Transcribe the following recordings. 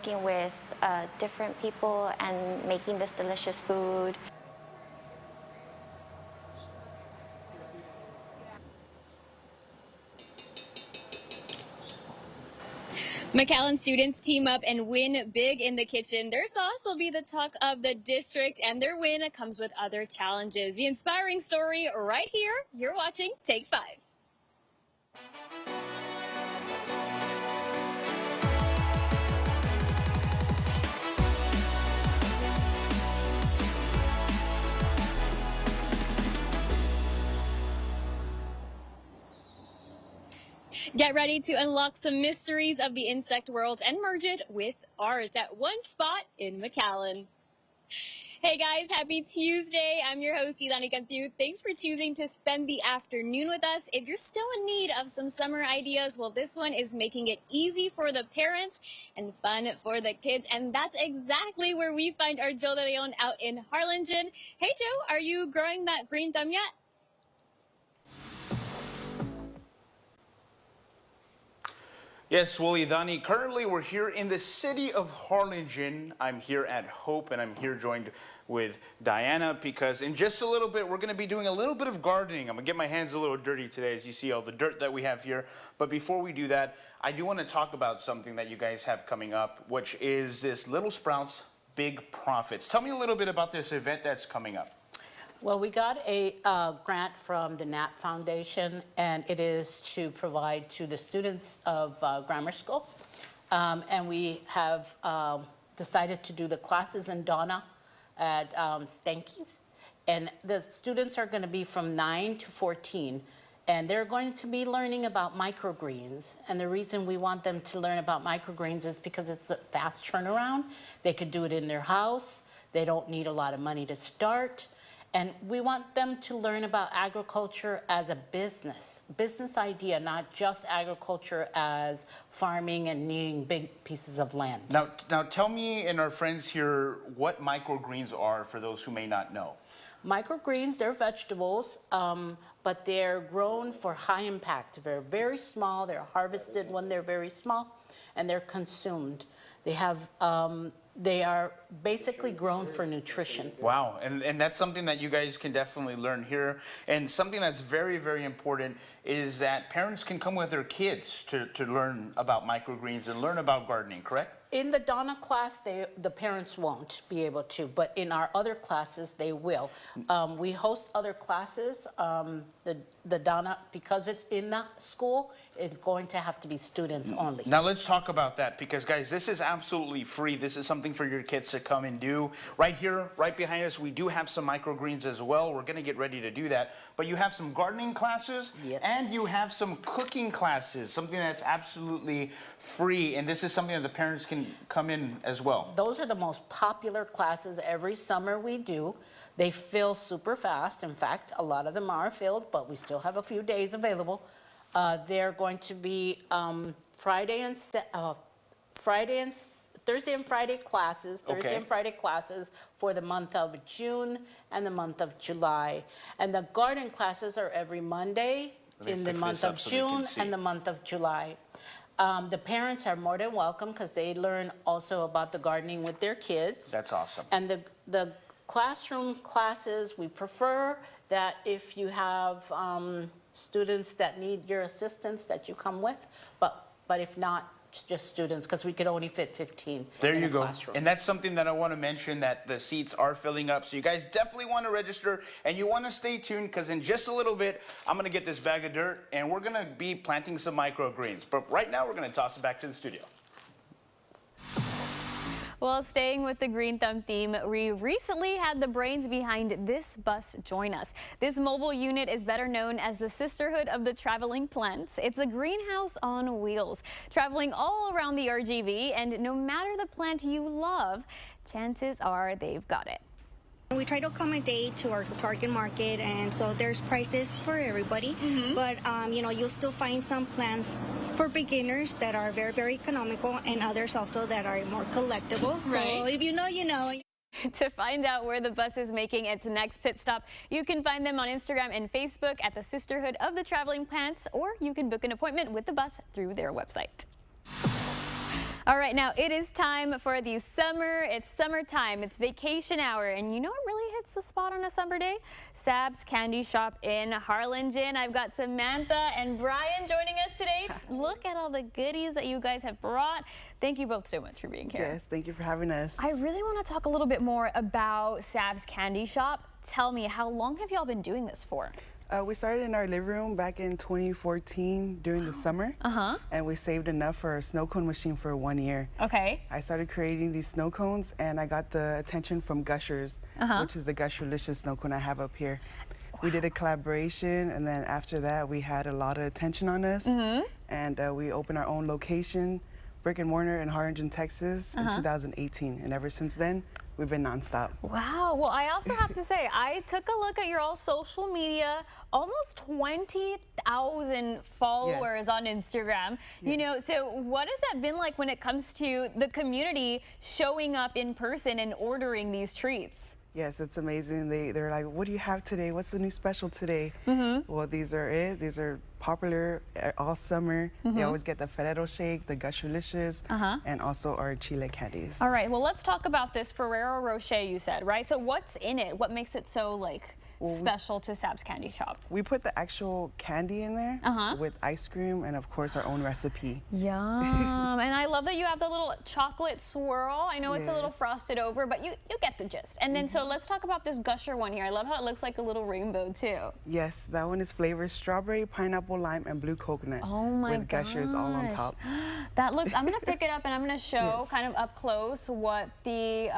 working with different people and making this delicious food. McAllen students team up and win big in the kitchen. Their sauce will be the talk of the district, and their win comes with other challenges. The inspiring story right here. You're watching Take 5. Get ready to unlock some mysteries of the insect world and merge it with art at one spot in McAllen. Hey guys, happy Tuesday. I'm your host, Ilani Canthu. Thanks for choosing to spend the afternoon with us. If you're still in need of some summer ideas, well, this one is making it easy for the parents and fun for the kids. And that's exactly where we find our Joe De Leon out in Harlingen. Hey Joe, are you growing that green thumb yet? Yes, well, Idani, currently we're here in the city of Harlingen. I'm here at Hope, and I'm here joined with Diana because in just a little bit, we're going to be doing a little bit of gardening. I'm going to get my hands a little dirty today as you see all the dirt that we have here. But before we do that, I do want to talk about something that you guys have coming up, which is this Little Sprouts Big Profits. Tell me a little bit about this event that's coming up. Well, we got a grant from the Knapp Foundation, and it is to provide to the students of grammar school. And we have decided to do the classes in Donna at Stanky's. And the students are going to be from 9 to 14. And they're going to be learning about microgreens. And the reason we want them to learn about microgreens is because it's a fast turnaround. They could do it in their house. They don't need a lot of money to start. And we want them to learn about agriculture as a business idea, not just agriculture as farming and needing big pieces of land. Now tell me and our friends here what microgreens are for those who may not know. Microgreens, they're vegetables, but they're grown for high impact. They're very small. They're harvested when they're very small, and they're consumed. They are basically grown for nutrition. Wow, and that's something that you guys can definitely learn here. And something that's very, very important is that parents can come with their kids to learn about microgreens and learn about gardening, correct? In the Donna class, the parents won't be able to, but in our other classes, they will. We host other classes. The Donna, because it's in the school, it's going to have to be students only. Now let's talk about that because, guys, this is absolutely free. This is something for your kids to come and do. Right here, right behind us, we do have some microgreens as well. We're going to get ready to do that. But you have some gardening classes, yes, and you have some cooking classes, something that's absolutely free. And this is something that the parents can come in as well. Those are the most popular classes every summer we do. They fill super fast. In fact, a lot of them are filled, but we still have a few days available. They're going to be Thursday and Friday classes, Thursday and Friday classes for the month of June and the month of July. And the garden classes are every Monday in the month of June and the month of July. The parents are more than welcome because they learn also about the gardening with their kids. That's awesome. And the classroom classes, we prefer that if you have students that need your assistance that you come with, but if not, just students, because we could only fit 15 there in you a go classroom. And that's something that I want to mention, that the seats are filling up, so you guys definitely want to register and you want to stay tuned because in just a little bit I'm going to get this bag of dirt and we're going to be planting some microgreens. But right now we're going to toss it back to the studio. Well, staying with the green thumb theme, we recently had the brains behind this bus join us. This mobile unit is better known as the Sisterhood of the Traveling Plants. It's a greenhouse on wheels, traveling all around the RGV, and no matter the plant you love, chances are they've got it. We try to accommodate to our target market, and so there's prices for everybody. But you know, you'll still find some plants for beginners that are very, very economical, and others also that are more collectible. Right. So if you know, you know. To find out where the bus is making its next pit stop, you can find them on Instagram and Facebook at the Sisterhood of the Traveling Plants, or you can book an appointment with the bus through their website. All right, now it is time for the summer. It's summertime. It's vacation hour. And you know what really hits the spot on a summer day? Sab's Candy Shop in Harlingen. I've got Samantha and Brian joining us today. Look at all the goodies that you guys have brought. Thank you both so much for being here. Yes, thank you for having us. I really want to talk a little bit more about Sab's Candy Shop. Tell me, how long have y'all been doing this for? We started in our living room back in 2014 during the summer. And we saved enough for a snow cone machine for 1 year. Okay. I started creating these snow cones and I got the attention from Gushers, which is the Gusherlicious snow cone I have up here. We did a collaboration, and then after that we had a lot of attention on us. And we opened our own location, brick and mortar in Harlingen, Texas in 2018. And ever since then, we've been nonstop. Wow. Well, I also have to say, I took a look at your all social media, almost 20,000 followers on Instagram. You know, so what has that been like when it comes to the community showing up in person and ordering these treats? Yes, it's amazing. They're like, what do you have today? What's the new special today? Well, these are it. These are popular all summer. They always get the Ferrero Shake, the Gusherlicious, and also our Chile candies. All right, well, let's talk about this Ferrero Rocher you said, right? So what's in it? What makes it so, like, special to Sab's Candy Shop? We put the actual candy in there with ice cream and, of course, our own recipe. Yum. And I love that you have the little chocolate swirl. I know it's a little frosted over, but you get the gist. And then, so let's talk about this Gusher one here. I love how it looks like a little rainbow, too. Yes, that one is flavored strawberry, pineapple, lime, and blue coconut. Oh my with Gushers all on top. That looks, I'm gonna pick it up and I'm gonna show kind of up close what the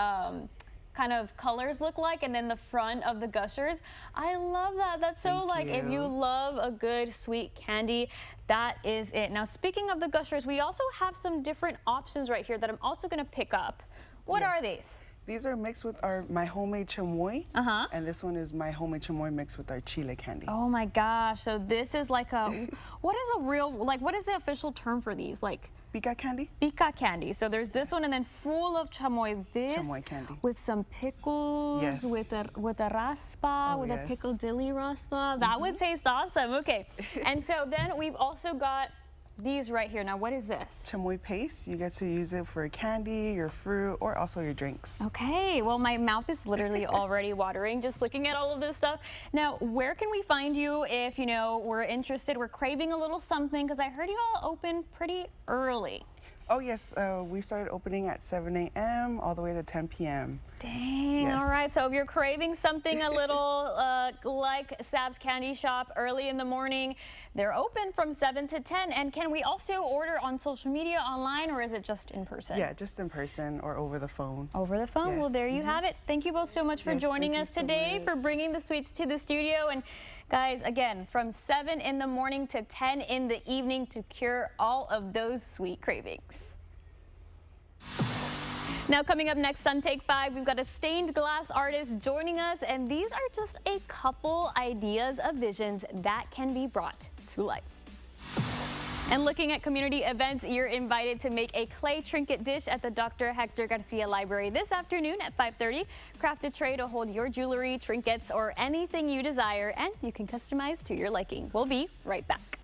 kind of colors look like, and then the front of the Gushers. I love that. That's so if you love a good sweet candy, that is it. Now, speaking of the Gushers, we also have some different options right here that I'm also gonna pick up. What are these? These are mixed with my homemade chamoy, and this one is my homemade chamoy mixed with our Chile candy. Oh my gosh, so this is like a, what is the official term for these? Like Pica candy? Pica candy. So there's this one, and then full of chamoy. This chamoy candy. with some pickles, with a raspa, with a piccadilly raspa. That would taste awesome. Okay, and so then we've also got these right here. Now, what is this? Chamoy paste. You get to use it for candy, your fruit, or also your drinks. Okay, well, my mouth is literally already watering just looking at all of this stuff. Now, where can we find you if, you know, we're interested, we're craving a little something? Because I heard you all open pretty early. Oh, yes. We started opening at 7 a.m. all the way to 10 p.m. Dang, all right. So if you're craving something a little like Sab's Candy Shop early in the morning, they're open from 7 to 10. And can we also order on social media, online, or is it just in person? Yeah, just in person or over the phone. Over the phone? Well, there you have it. Thank you both so much for joining us today, for bringing the sweets to the studio. And guys, again, from 7 in the morning to 10 in the evening to cure all of those sweet cravings. Now, coming up next on Take 5, we've got a stained glass artist joining us, and these are just a couple ideas of visions that can be brought to life. And looking at community events, you're invited to make a clay trinket dish at the Dr. Hector Garcia Library this afternoon at 5:30. Craft a tray to hold your jewelry, trinkets, or anything you desire, and you can customize to your liking. We'll be right back.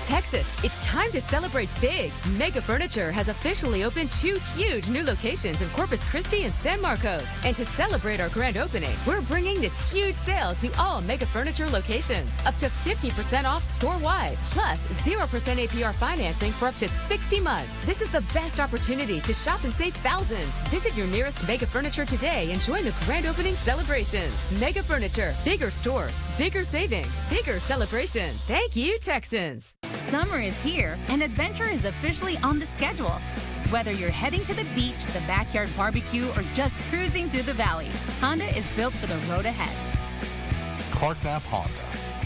Texas, it's time to celebrate big. Mega Furniture has officially opened 2 huge new locations in Corpus Christi and San Marcos. And to celebrate our grand opening, we're bringing this huge sale to all Mega Furniture locations. Up to 50% off store-wide, plus 0% APR financing for up to 60 months. This is the best opportunity to shop and save thousands. Visit your nearest Mega Furniture today and join the grand opening celebrations. Mega Furniture, bigger stores, bigger savings, bigger celebration. Thank you, Texans. Summer is here and adventure is officially on the schedule. Whether you're heading to the beach, the backyard barbecue, or just cruising through the valley, Honda is built for the road ahead. Clark Knapp Honda.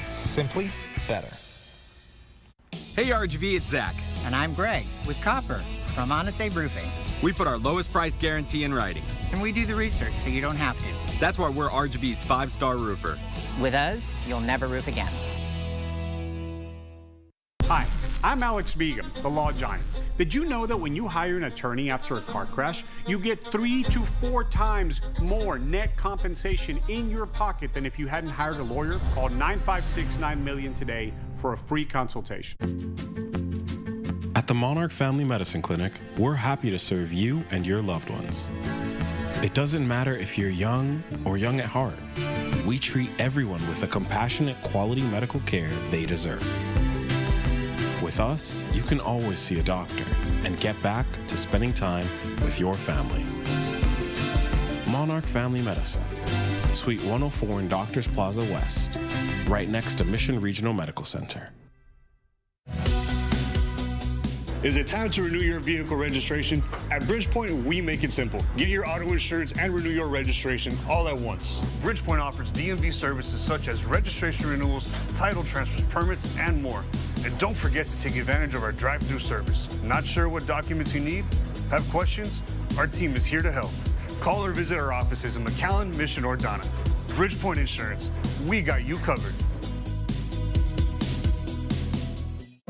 Simply better. Hey RGV, it's Zach. And I'm Greg with Copper from Honest Roofing. We put our lowest price guarantee in writing. And we do the research so you don't have to. That's why we're RGV's 5-star roofer. With us, you'll never roof again. Hi, I'm Alex Begum, the Law Giant. Did you know that when you hire an attorney after a car crash, you get 3 to 4 times more net compensation in your pocket than if you hadn't hired a lawyer? Call 956-9 today for a free consultation. At the Monarch Family Medicine Clinic, we're happy to serve you and your loved ones. It doesn't matter if you're young or young at heart. We treat everyone with the compassionate, quality medical care they deserve. With us, you can always see a doctor and get back to spending time with your family. Monarch Family Medicine, Suite 104 in Doctors Plaza West, right next to Mission Regional Medical Center. Is it time to renew your vehicle registration? At Bridgepoint, we make it simple. Get your auto insurance and renew your registration all at once. Bridgepoint offers DMV services such as registration renewals, title transfers, permits, and more. And don't forget to take advantage of our drive-through service. Not sure what documents you need? Have questions? Our team is here to help. Call or visit our offices in McAllen, Mission, or Donna. Bridgepoint Insurance, we got you covered.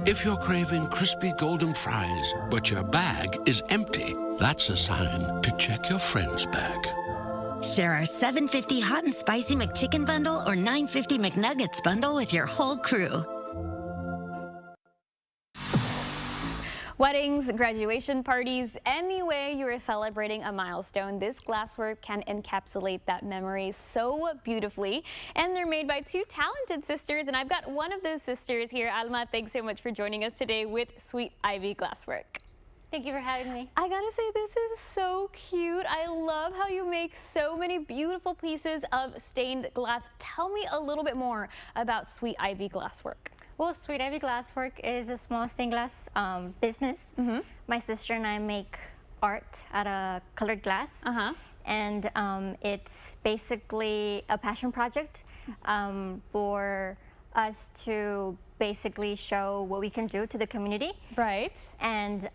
If you're craving crispy golden fries, but your bag is empty, that's a sign to check your friend's bag. Share our $7.50 hot and spicy McChicken bundle or $9.50 McNuggets bundle with your whole crew. Weddings, graduation parties, any way you are celebrating a milestone, this glasswork can encapsulate that memory so beautifully. And they're made by 2 talented sisters, and I've got one of those sisters here. Alma, thanks so much for joining us today with Sweet Ivy Glasswork. Thank you for having me. I gotta say, this is so cute. I love how you make so many beautiful pieces of stained glass. Tell me a little bit more about Sweet Ivy Glasswork. Well, Sweet Ivy Glasswork is a small stained glass business. My sister and I make art out of colored glass. And it's basically a passion project for us to basically show what we can do to the community. Right. And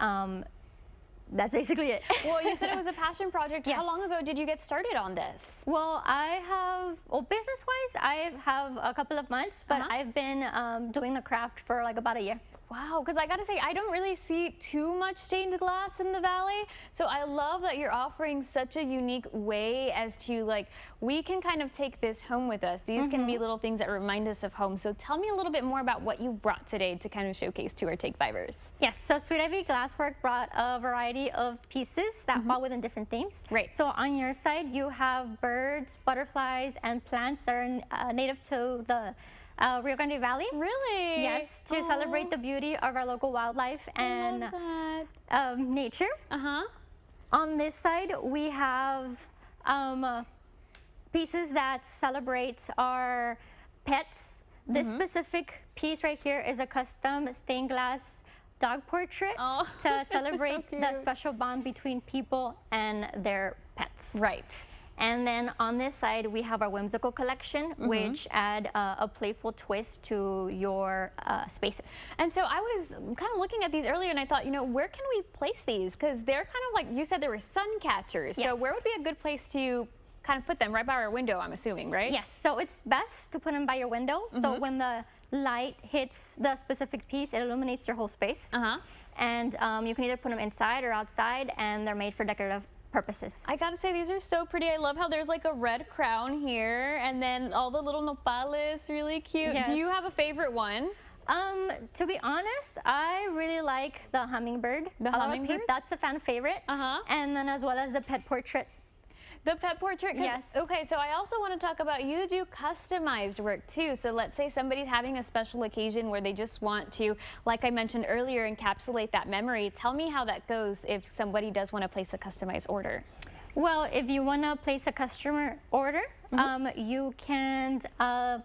that's basically it. Well, you said it was a passion project. Yes. How long ago did you get started on this? Well, business-wise, I have a couple of months, but I've been doing the craft for like about a year. Wow, because I gotta say, I don't really see too much stained glass in the Valley. So I love that you're offering such a unique way as to like, we can kind of take this home with us. These can be little things that remind us of home. So tell me a little bit more about what you brought today to kind of showcase to our Take Fivers. Yes, so Sweet Ivy Glasswork brought a variety of pieces that fall within different themes. Right. So on your side, you have birds, butterflies, and plants that are native to the Rio Grande Valley. Really? Yes, to celebrate the beauty of our local wildlife and nature. On this side, we have pieces that celebrate our pets. This specific piece right here is a custom stained glass dog portrait to celebrate the special bond between people and their pets. Right. And then on this side, we have our whimsical collection, which add a playful twist to your spaces. And so I was kind of looking at these earlier and I thought, you know, where can we place these? Because they're kind of like, you said there were sun catchers. Yes. So where would be a good place to kind of put them? Right by our window, I'm assuming, right? Yes, so it's best to put them by your window. So when the light hits the specific piece, it illuminates your whole space. And you can either put them inside or outside, and they're made for decorative purposes. I gotta say, these are so pretty. I love how there's like a red crown here, and then all the little nopales, really cute. Yes. Do you have a favorite one? To be honest, I really like the hummingbird. The hummingbird? That's a fan favorite. And then as well as the pet portrait. The pet portrait? Yes. Okay, so I also want to talk about, you do customized work too. So let's say somebody's having a special occasion where they just want to, like I mentioned earlier, encapsulate that memory. Tell me how that goes if somebody does want to place a customized order. Well, if you want to place a customer order, you can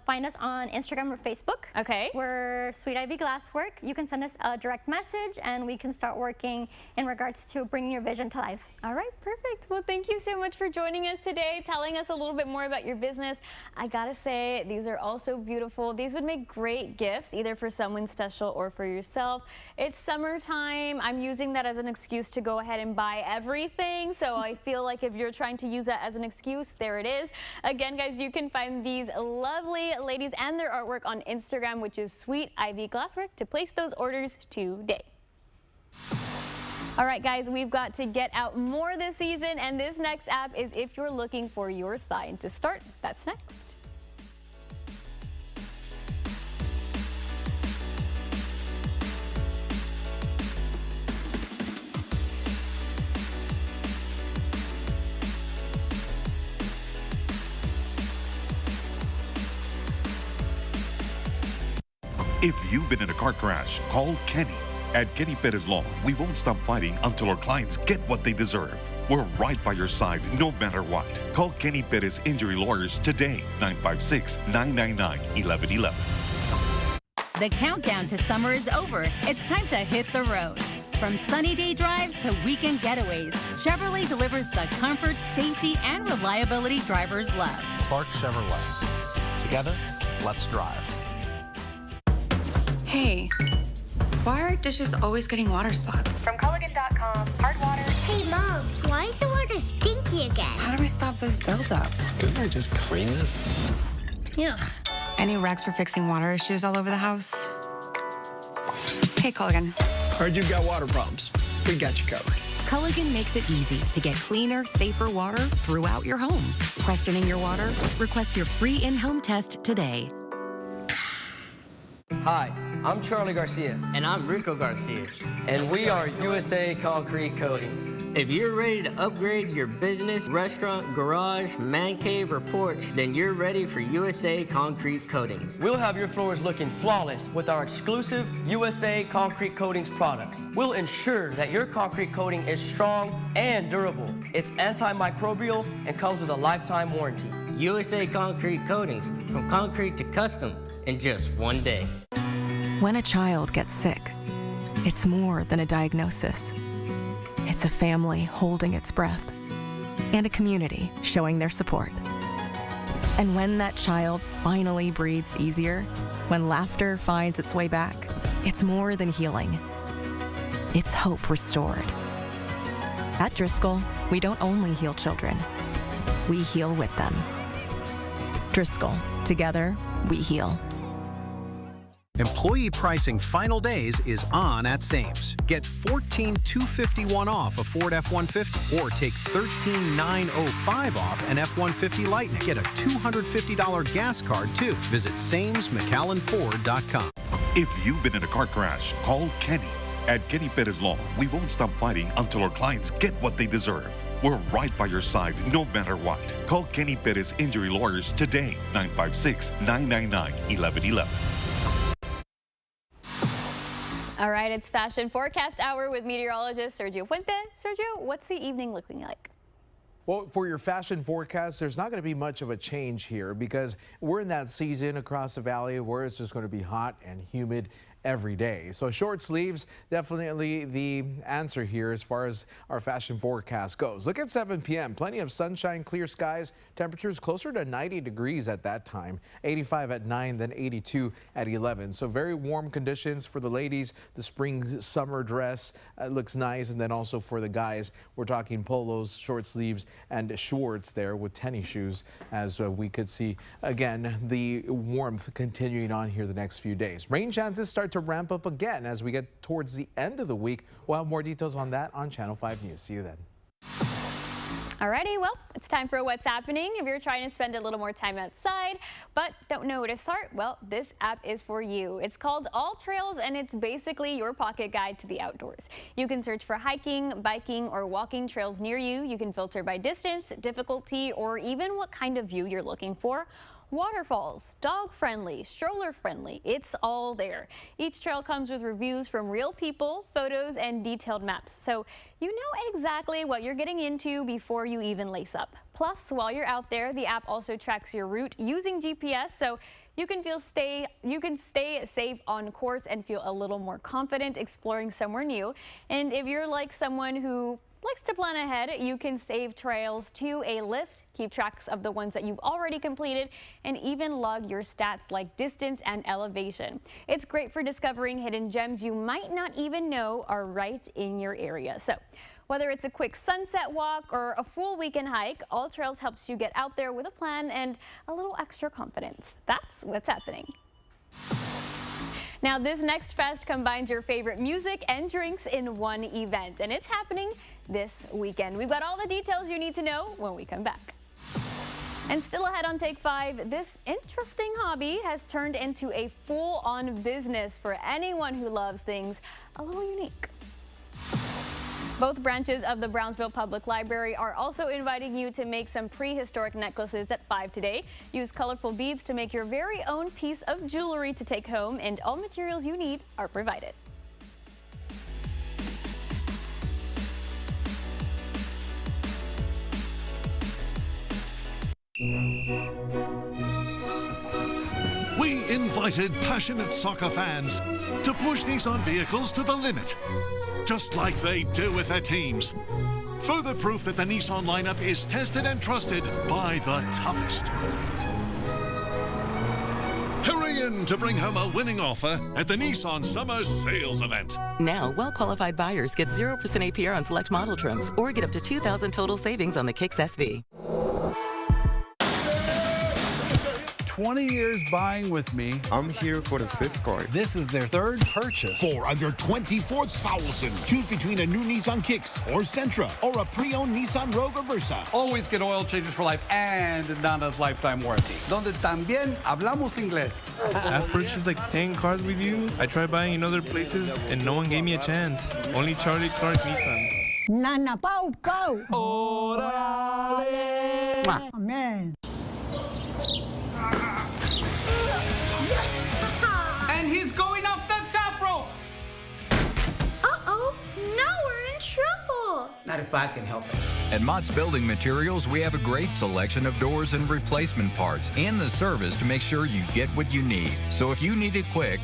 find us on Instagram or Facebook. Okay. We're Sweet Ivy Glasswork. You can send us a direct message and we can start working in regards to bringing your vision to life. All right, perfect. Well, thank you so much for joining us today, telling us a little bit more about your business. I gotta say, these are all so beautiful. These would make great gifts, either for someone special or for yourself. It's summertime. I'm using that as an excuse to go ahead and buy everything. So I feel like if you're trying to use that as an excuse, there it is. Again, guys, you can find these lovely ladies and their artwork on Instagram, which is Sweet Ivy Glasswork, to place those orders today. All right, guys, we've got to get out more this season, and this next app is if you're looking for your sign to start. That's next. If you've been in a car crash, call Kenny. At Kenny Perez Law, we won't stop fighting until our clients get what they deserve. We're right by your side no matter what. Call Kenny Perez Injury Lawyers today, 956-999-1111. The countdown to summer is over. It's time to hit the road. From sunny day drives to weekend getaways, Chevrolet delivers the comfort, safety, and reliability drivers love. Clark Chevrolet. Together, let's drive. Hey, why are dishes always getting water spots? From Culligan.com, hard water. Hey, Mom, why is the water stinky again? How do we stop this buildup? Didn't I just clean this? Ugh. Any rags for fixing water issues all over the house? Hey, Culligan. Heard you've got water problems. We got you covered. Culligan makes it easy to get cleaner, safer water throughout your home. Questioning your water? Request your free in-home test today. Hi, I'm Charlie Garcia. And I'm Rico Garcia. And we are USA Concrete Coatings. If you're ready to upgrade your business, restaurant, garage, man cave, or porch, then you're ready for USA Concrete Coatings. We'll have your floors looking flawless with our exclusive USA Concrete Coatings products. We'll ensure that your concrete coating is strong and durable. It's antimicrobial and comes with a lifetime warranty. USA Concrete Coatings, from concrete to custom, in just one day. When a child gets sick, it's more than a diagnosis. It's a family holding its breath and a community showing their support. And when that child finally breathes easier, when laughter finds its way back, it's more than healing. It's hope restored. At Driscoll, we don't only heal children, we heal with them. Driscoll, together, we heal. Employee pricing final days is on at Sames. Get $14,251 off a Ford F-150 or take $13,905 off an F-150 Lightning. Get a $250 gas card too. Visit SamesMcAllenFord.com. If you've been in a car crash, call Kenny. At Kenny Perez Law, we won't stop fighting until our clients get what they deserve. We're right by your side no matter what. Call Kenny Perez Injury Lawyers today, 956-999-1111. All right, it's Fashion Forecast Hour with meteorologist Sergio Fuente. Sergio, what's the evening looking like? Well, for your fashion forecast, there's not going to be much of a change here because we're in that season across the valley where it's just going to be hot and humid every day. So short sleeves, definitely the answer here as far as our fashion forecast goes. Look at 7 p.m. Plenty of sunshine, clear skies, temperatures closer to 90 degrees at that time. 85 at 9, then 82 at 11. So very warm conditions for the ladies. The spring summer dress looks nice. And then also for the guys, we're talking polos, short sleeves, and shorts there with tennis shoes, as we could see again the warmth continuing on here the next few days. Rain chances start to ramp up again as we get towards the end of the week. We'll have more details on that on Channel 5 News. See you then. Alrighty, well, it's time for What's Happening. If you're trying to spend a little more time outside but don't know where to start, well, this app is for you. It's called All Trails, and it's basically your pocket guide to the outdoors. You can search for hiking, biking, or walking trails near you. You can filter by distance, difficulty, or even what kind of view you're looking for. Waterfalls, dog-friendly, stroller-friendly, it's all there. Each trail comes with reviews from real people, photos, and detailed maps, so you know exactly what you're getting into before you even lace up. Plus, while you're out there, the app also tracks your route using GPS, so you can stay safe on course and feel a little more confident exploring somewhere new. And if you're like someone who likes to plan ahead, you can save trails to a list, keep tracks of the ones that you've already completed, and even log your stats like distance and elevation. It's great for discovering hidden gems you might not even know are right in your area. So Whether it's a quick sunset walk or a full weekend hike, All Trails helps you get out there with a plan and a little extra confidence. That's what's happening. Now, this next fest combines your favorite music and drinks in one event, and it's happening this weekend. We've got all the details you need to know when we come back. And still ahead on Take 5, this interesting hobby has turned into a full-on business for anyone who loves things a little unique. Both branches of the Brownsville Public Library are also inviting you to make some prehistoric necklaces at 5 today. Use colorful beads to make your very own piece of jewelry to take home, and all materials you need are provided. We invited passionate soccer fans to push Nissan vehicles to the limit, just like they do with their teams. Further proof that the Nissan lineup is tested and trusted by the toughest. Hurry in to bring home a winning offer at the Nissan Summer Sales Event. Now, well-qualified buyers get 0% APR on select model trims or get up to $2,000 total savings on the Kicks SV. 20 years buying with me. I'm here for the 5th card. This is their 3rd purchase. For under $24,000. Choose between a new Nissan Kicks or Sentra or a pre-owned Nissan Rogue or Versa. Always get oil changes for life and Nana's lifetime warranty. Donde también hablamos inglés. I've purchased like 10 cars with you. I tried buying in other places and no one gave me a chance. Only Charlie Clark Nissan. Nana Pau Pau. Orale. Amen. And he's going off the top rope! Uh-oh, now we're in trouble! Not if I can help it. At Mott's Building Materials, we have a great selection of doors and replacement parts and the service to make sure you get what you need. So if you need it quick...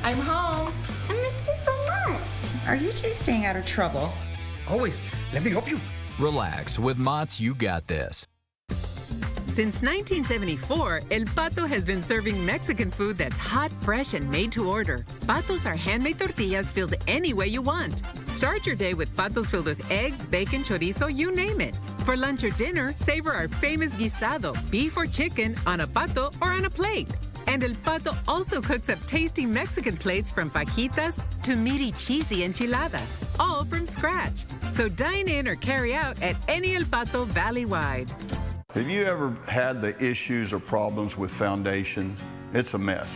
I'm home. I missed you so much. Are you two staying out of trouble? Always. Let me help you. Relax. With Mott's, you got this. Since 1974, El Pato has been serving Mexican food that's hot, fresh, and made to order. Patos are handmade tortillas filled any way you want. Start your day with Patos filled with eggs, bacon, chorizo, you name it. For lunch or dinner, savor our famous guisado, beef or chicken, on a pato or on a plate. And El Pato also cooks up tasty Mexican plates from fajitas to meaty, cheesy enchiladas, all from scratch. So dine in or carry out at any El Pato valley-wide. Have you ever had the issues or problems with foundation? It's a mess.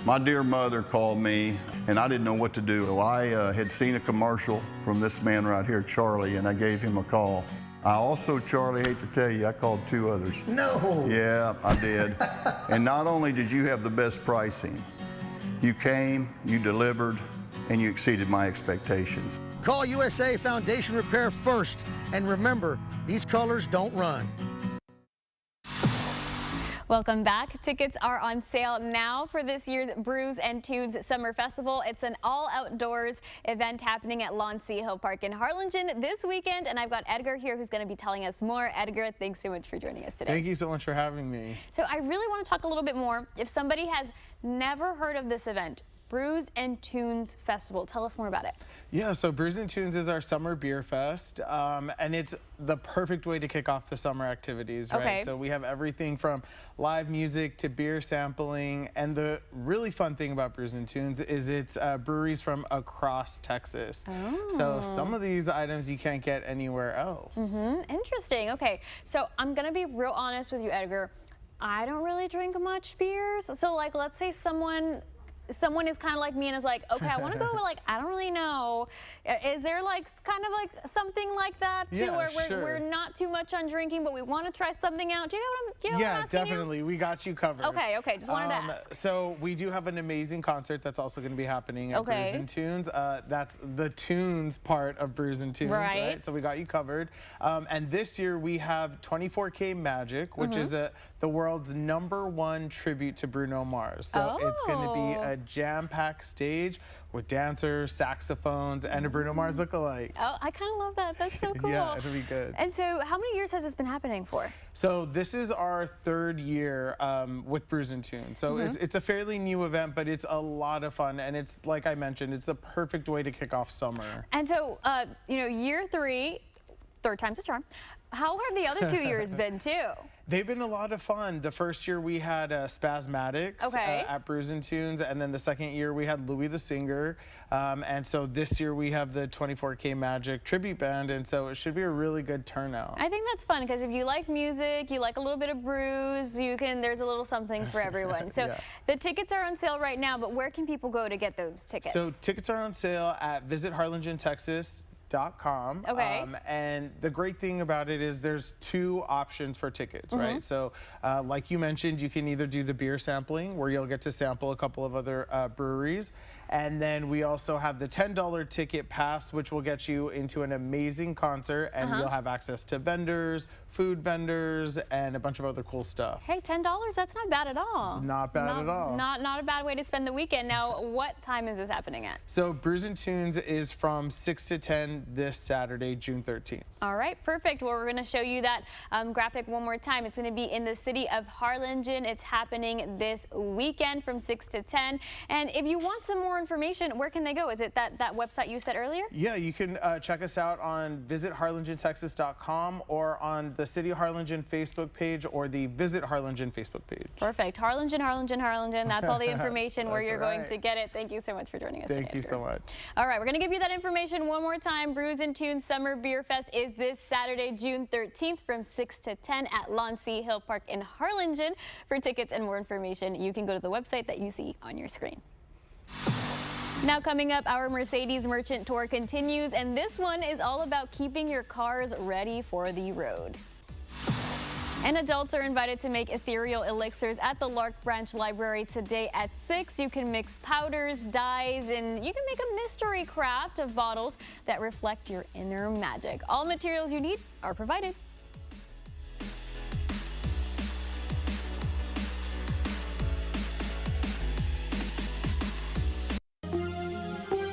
My dear mother called me, and I didn't know what to do. Well, I had seen a commercial from this man right here, Charlie, and I gave him a call. I also, Charlie, hate to tell you, I called 2 others. No! Yeah, I did. And not only did you have the best pricing, you came, you delivered, and you exceeded my expectations. Call USA Foundation Repair first. And remember, these colors don't run. Welcome back. Tickets are on sale now for this year's Brews and Tunes Summer Festival. It's an all-outdoors event happening at Lawn Sea Hill Park in Harlingen this weekend, and I've got Edgar here who's going to be telling us more. Edgar, thanks so much for joining us today. Thank you so much for having me. So I really want to talk a little bit more. If somebody has never heard of this event, Brews and Tunes Festival. Tell us more about it. Yeah, so Brews and Tunes is our summer beer fest, and it's the perfect way to kick off the summer activities, right? Okay. So we have everything from live music to beer sampling, and the really fun thing about Brews and Tunes is it's breweries from across Texas. Oh. So some of these items you can't get anywhere else. Interesting. Okay, so I'm going to be real honest with you, Edgar. I don't really drink much beers. So like, let's say someone is kind of like me and is like, okay, I want to go, but like, I don't really know. Is there like kind of like something like that too, Yeah, where sure. we're not too much on drinking, but we want to try something out? Do you know what I'm Yeah, asking definitely. We got you covered. Okay, just wanted to ask. So we do have an amazing concert that's also going to be happening at Okay. Brews and Tunes. That's the tunes part of Brews and Tunes, Right. So we got you covered. And this year we have 24K Magic, which is the world's #1 tribute to Bruno Mars. So it's going to be a jam-packed stage with dancers, saxophones, and a Bruno Mars lookalike. Oh, I kind of love that. That's so cool. Yeah, it'll be good. And so how many years has this been happening for? So this is our 3rd year with Brews and Tunes. So it's a fairly new event, but it's a lot of fun. And it's, like I mentioned, it's a perfect way to kick off summer. And so, you know, year 3, 3rd time's a charm. How have the other 2 years been too? They've been a lot of fun. The first year we had Spasmatics at Brews and Tunes, and then the second year we had Louis the Singer. And so this year we have the 24K Magic Tribute Band, and so it should be a really good turnout. I think that's fun because if you like music, you like a little bit of brews, you can. There's a little something for everyone. So the tickets are on sale right now, but where can people go to get those tickets? So tickets are on sale at visitharlingen.com. Okay. And the great thing about it is there's 2 options for tickets, right? So like you mentioned, you can either do the beer sampling where you'll get to sample a couple of other breweries. And then we also have the $10 ticket pass, which will get you into an amazing concert, and you'll have access to vendors, food vendors, and a bunch of other cool stuff. Hey, $10, that's not bad at all. It's not bad at all. Not a bad way to spend the weekend. Now, what time is this happening at? So Brews and Tunes is from 6 to 10 this Saturday, June 13th. All right, perfect. Well, we're going to show you that graphic one more time. It's going to be in the city of Harlingen. It's happening this weekend from 6 to 10. And if you want some more information, where can they go? Is it that website you said earlier? Yeah, you can check us out on visitharlingentexas.com or on the City of Harlingen Facebook page or the Visit Harlingen Facebook page. Perfect. Harlingen, Harlingen, Harlingen. That's all the information where you're going to get it. Thank you so much for joining us today. Thank you so much. All right, we're going to give you that information one more time. Brews and Tunes Summer Beer Fest is this Saturday, June 13th from 6 to 10 at Lonsea Hill Park in Harlingen. For tickets and more information, you can go to the website that you see on your screen. Now coming up, our Mercedes Merchant Tour continues, and this one is all about keeping your cars ready for the road. And adults are invited to make ethereal elixirs at the Lark Branch Library today at 6. You can mix powders, dyes, and you can make a mystery craft of bottles that reflect your inner magic. All materials you need are provided.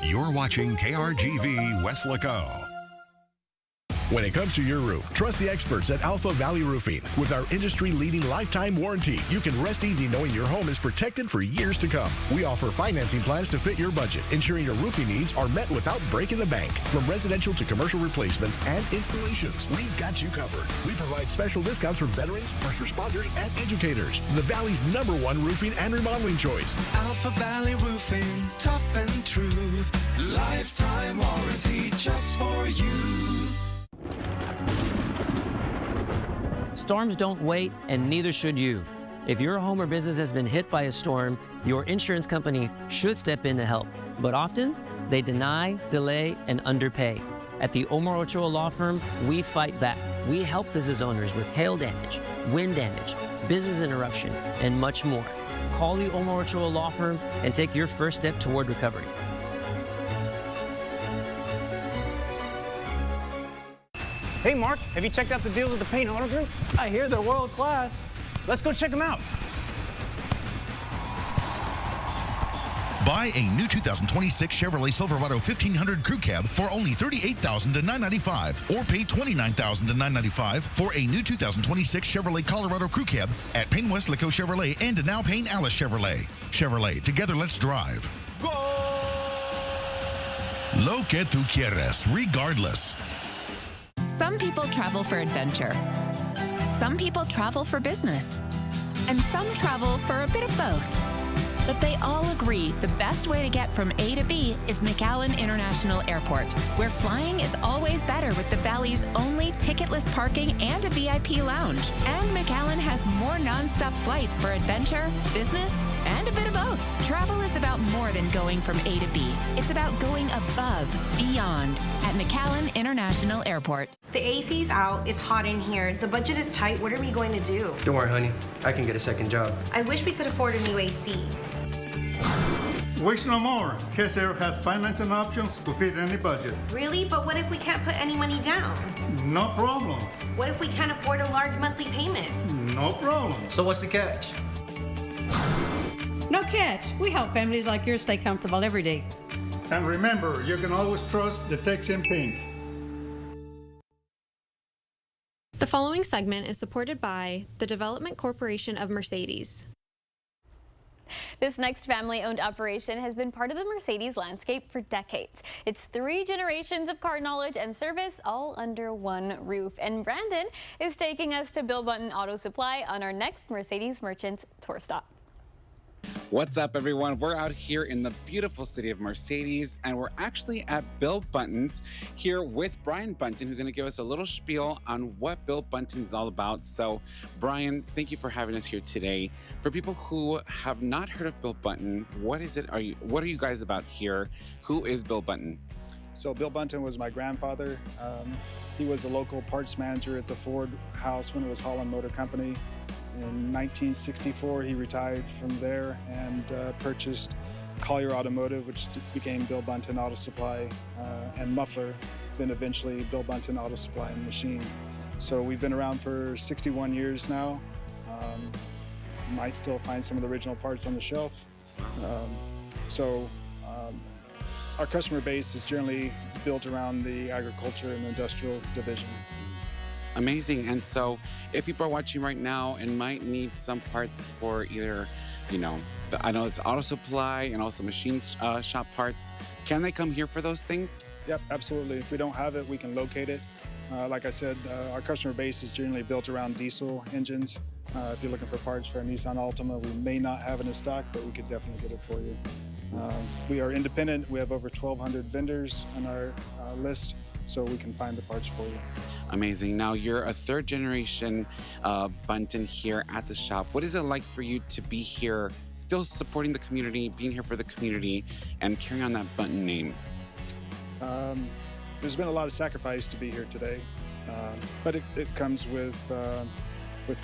You're watching KRGV Weslaco. When it comes to your roof, trust the experts at Alpha Valley Roofing. With our industry-leading lifetime warranty, you can rest easy knowing your home is protected for years to come. We offer financing plans to fit your budget, ensuring your roofing needs are met without breaking the bank. From residential to commercial replacements and installations, we've got you covered. We provide special discounts for veterans, first responders, and educators. The Valley's #1 roofing and remodeling choice. Alpha Valley Roofing, tough and true. Lifetime warranty just for you. Storms don't wait, and neither should you. If your home or business has been hit by a storm, your insurance company should step in to help. But often, they deny, delay, and underpay. At the Omar Ochoa Law Firm, we fight back. We help business owners with hail damage, wind damage, business interruption, and much more. Call the Omar Ochoa Law Firm and take your first step toward recovery. Hey, Mark, have you checked out the deals at the Paint Auto Group? I hear they're world class. Let's go check them out. Buy a new 2026 Chevrolet Silverado 1500 Crew Cab for only $38,000 to $995, or pay $29,000 to $995 for a new 2026 Chevrolet Colorado Crew Cab at Payne Weslaco Chevrolet and now Payne Alice Chevrolet. Chevrolet, together let's drive. Go! Lo que tú quieres, regardless. Some people travel for adventure. Some people travel for business. And some travel for a bit of both. But they all agree the best way to get from A to B is McAllen International Airport, where flying is always better with the Valley's only ticketless parking and a VIP lounge. And McAllen has more nonstop flights for adventure, business, and a bit of both. Travel is about more than going from A to B. It's about going above, beyond at McAllen International Airport. The AC's out. It's hot in here. The budget is tight. What are we going to do? Don't worry, honey. I can get a second job. I wish we could afford a new AC. Wish no more. KSAir has financing options to fit any budget. Really? But what if we can't put any money down? No problem. What if we can't afford a large monthly payment? No problem. So what's the catch? No catch. We help families like yours stay comfortable every day. And remember, you can always trust the Texian paint. The following segment is supported by the Development Corporation of Mercedes. This next family-owned operation has been part of the Mercedes landscape for decades. It's 3 generations of car knowledge and service all under one roof. And Brandon is taking us to Bill Bunton Auto Supply on our next Mercedes Merchants tour stop. What's up, everyone? We're out here in the beautiful city of Mercedes, and we're actually at Bill Bunton's here with Brian Bunton, who's going to give us a little spiel on what Bill Bunton's all about. So, Brian, thank you for having us here today. For people who have not heard of Bill Bunton, what is it? What are you guys about here? Who is Bill Bunton? So, Bill Bunton was my grandfather. He was a local parts manager at the Ford house when it was Holland Motor Company. In 1964, he retired from there and purchased Collier Automotive, which became Bill Bunton Auto Supply, and Muffler, then eventually Bill Bunton Auto Supply and Machine. So we've been around for 61 years now. You might still find some of the original parts on the shelf. Our customer base is generally built around the agriculture and industrial division. Amazing. And so if people are watching right now and might need some parts for either, I know it's auto supply and also machine shop parts, can they come here for those things? Yep, absolutely. If we don't have it, we can locate it. Like I said, our customer base is generally built around diesel engines. If you're looking for parts for a Nissan Altima, we may not have it in stock, but we could definitely get it for you. We are independent. We have over 1,200 vendors on our list, so we can find the parts for you. Amazing. Now, you're a 3rd generation Bunton here at the shop. What is it like for you to be here, still supporting the community, being here for the community, and carrying on that Bunton name? There's been a lot of sacrifice to be here today, but it comes with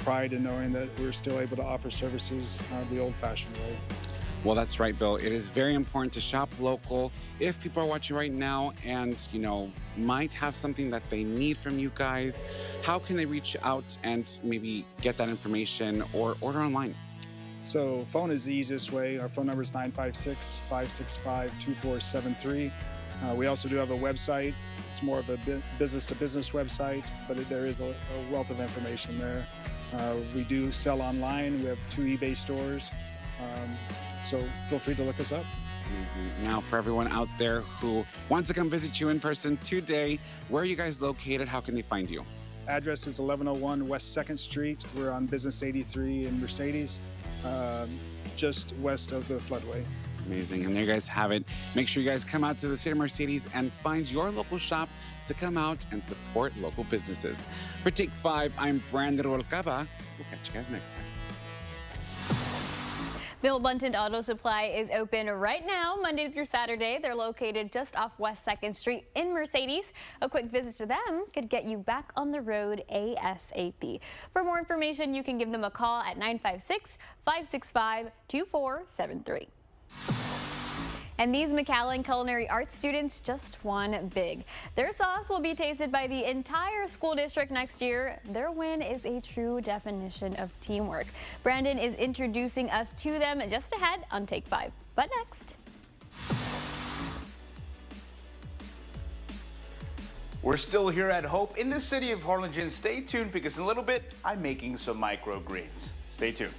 pride in knowing that we're still able to offer services the old-fashioned way. Well, that's right, Bill. It is very important to shop local. If people are watching right now and, might have something that they need from you guys, how can they reach out and maybe get that information or order online? So phone is the easiest way. Our phone number is 956-565-2473. We also do have a website. It's more of a business-to-business website, but there is a wealth of information there. We do sell online. We have 2 eBay stores. So feel free to look us up. Amazing. Now, for everyone out there who wants to come visit you in person today, where are you guys located? How can they find you? Address is 1101 West 2nd Street. We're on Business 83 in Mercedes, just west of the floodway. Amazing. And there you guys have it. Make sure you guys come out to the city of Mercedes and find your local shop to come out and support local businesses. For Take 5, I'm Brandon Rubalcaba. We'll catch you guys next time. Bill Bunton Auto Supply is open right now, Monday through Saturday. They're located just off West 2nd Street in Mercedes. A quick visit to them could get you back on the road ASAP. For more information, you can give them a call at 956-565-2473. And these McAllen Culinary Arts students just won big. Their sauce will be tasted by the entire school district next year. Their win is a true definition of teamwork. Brandon is introducing us to them just ahead on Take 5. But next. We're still here at Hope in the city of Harlingen. Stay tuned because in a little bit, I'm making some microgreens. Stay tuned.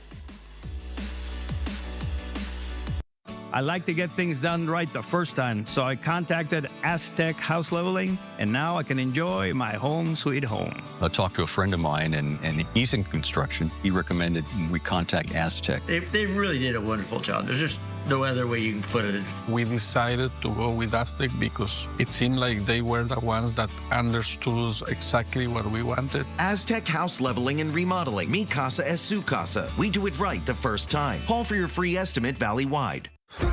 I like to get things done right the first time, so I contacted Aztec House Leveling, and now I can enjoy my home sweet home. I talked to a friend of mine, and he's in construction. He recommended we contact Aztec. They really did a wonderful job. There's just no other way you can put it. We decided to go with Aztec because it seemed like they were the ones that understood exactly what we wanted. Aztec House Leveling and Remodeling. Mi Casa es su casa. We do it right the first time. Call for your free estimate valley-wide.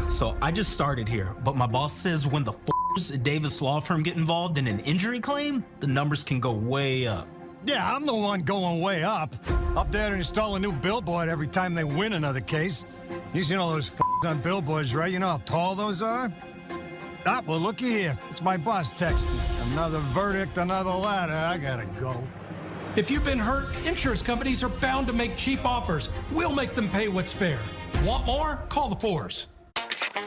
So I just started here, but my boss says when the at Davis Law Firm get involved in an injury claim, the numbers can go way up. Yeah, I'm the one going way up. Up there to install a new billboard every time they win another case. You've seen all those on billboards, right? You know how tall those are? Ah, well, looky here. It's my boss texting. Another verdict, another ladder. I gotta go. If you've been hurt, insurance companies are bound to make cheap offers. We'll make them pay what's fair. Want more? Call the Force.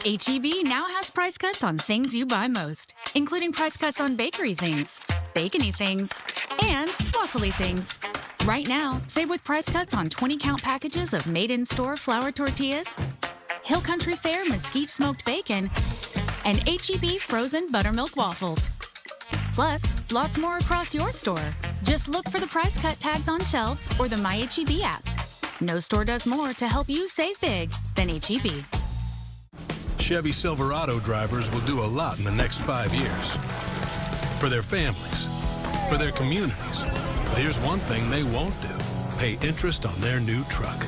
H-E-B now has price cuts on things you buy most, including price cuts on bakery things, bacony things, and waffly things. Right now, save with price cuts on 20-count packages of made-in-store flour tortillas, Hill Country Fare mesquite smoked bacon, and H-E-B frozen buttermilk waffles. Plus, lots more across your store. Just look for the price cut tags on shelves or the My H-E-B app. No store does more to help you save big than H-E-B. Chevy Silverado drivers will do a lot in the next 5 years. For their families, for their communities. But here's one thing they won't do: pay interest on their new truck.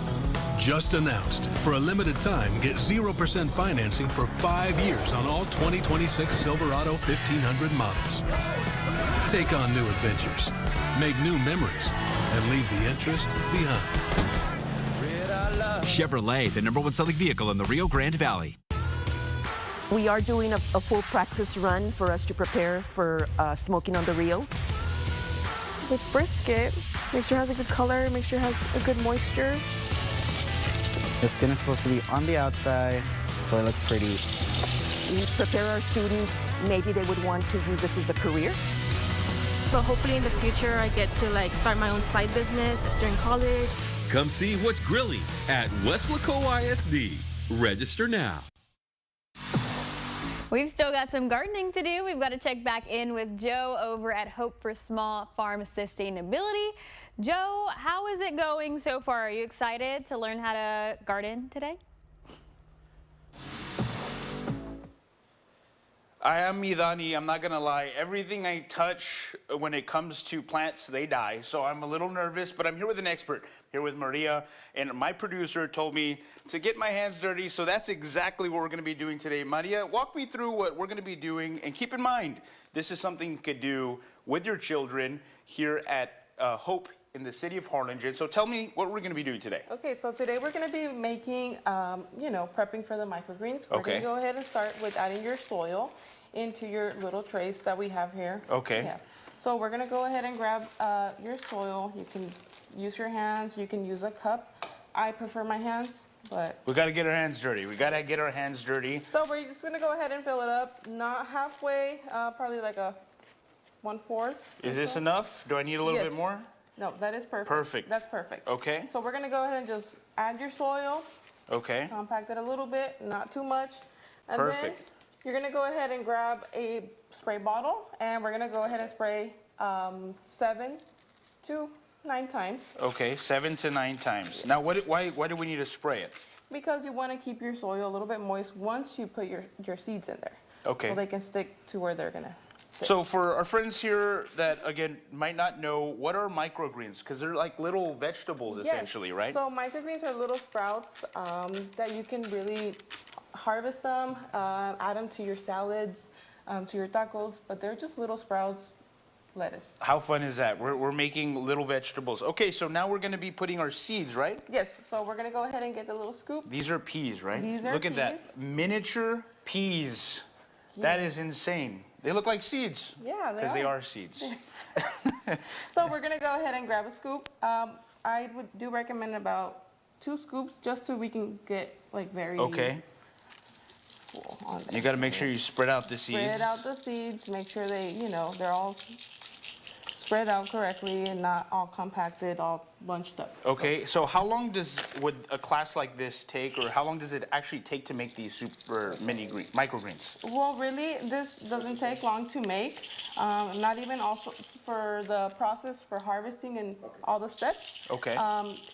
Just announced, for a limited time, get 0% financing for 5 years on all 2026 Silverado 1500 models. Take on new adventures, make new memories, and leave the interest behind. Chevrolet, the #1 selling vehicle in the Rio Grande Valley. We are doing a full practice run for us to prepare for smoking on the Rio. With brisket, make sure it has a good color, make sure it has a good moisture. The skin is supposed to be on the outside, so it looks pretty. We prepare our students, maybe they would want to use this as a career. But hopefully in the future I get to start my own side business during college. Come see what's grilling at Weslaco ISD. Register now. We've still got some gardening to do. We've got to check back in with Joe over at Hope for Small Farm Sustainability. Joe, how is it going so far? Are you excited to learn how to garden today? I am Midani. I'm not gonna lie. Everything I touch when it comes to plants, they die. So I'm a little nervous, but I'm here with an expert. Here with Maria, and my producer told me to get my hands dirty. So that's exactly what we're gonna be doing today. Maria, walk me through what we're gonna be doing, and keep in mind, this is something you could do with your children here at Hope in the city of Harlingen. So tell me what we're gonna be doing today. Okay, so today we're gonna be making, prepping for the microgreens. We're Okay. gonna go ahead and start with adding your soil into your little trays that we have here. Okay. Yeah. So we're gonna go ahead and grab your soil. You can use your hands, you can use a cup. I prefer my hands, but. We gotta get our hands dirty. We gotta get our hands dirty. So we're just gonna go ahead and fill it up, not halfway, probably like a 1/4. Is this enough? Do I need a little Yes. bit more? No, that is perfect. Perfect. That's perfect. Okay. So we're gonna go ahead and just add your soil. Okay. Compact it a little bit, not too much. And Perfect. then you're gonna go ahead and grab a spray bottle, and we're gonna go ahead and spray 7 to 9 times. Okay, 7 to 9 times. Now, why do we need to spray it? Because you want to keep your soil a little bit moist once you put your seeds in there. Okay. So they can stick to where they're gonna sit. So for our friends here that, again, might not know, what are microgreens? Because they're like little vegetables, Yes. essentially, right? So microgreens are little sprouts that you can really harvest them, add them to your salads, to your tacos, but they're just little sprouts, lettuce. How fun is that? We're making little vegetables. Okay, so now we're going to be putting our seeds, right? Yes, so we're gonna go ahead and get the little scoop. These are peas, right? These are Look at peas. that. Miniature peas. That is insane. They look like seeds. Yeah, they Because they are. are seeds. So we're gonna go ahead and grab a scoop. I do recommend about 2 scoops just so we can get very Okay. cool on there. You got to make sure you spread out the seeds. Spread out the seeds, make sure they, they're all spread out correctly and not all compacted, all bunched up. Okay, so how long would a class like this take, or how long does it actually take to make these super mini microgreens? Well, really, this doesn't take long to make. Not even also for the process for harvesting and all the steps. Okay.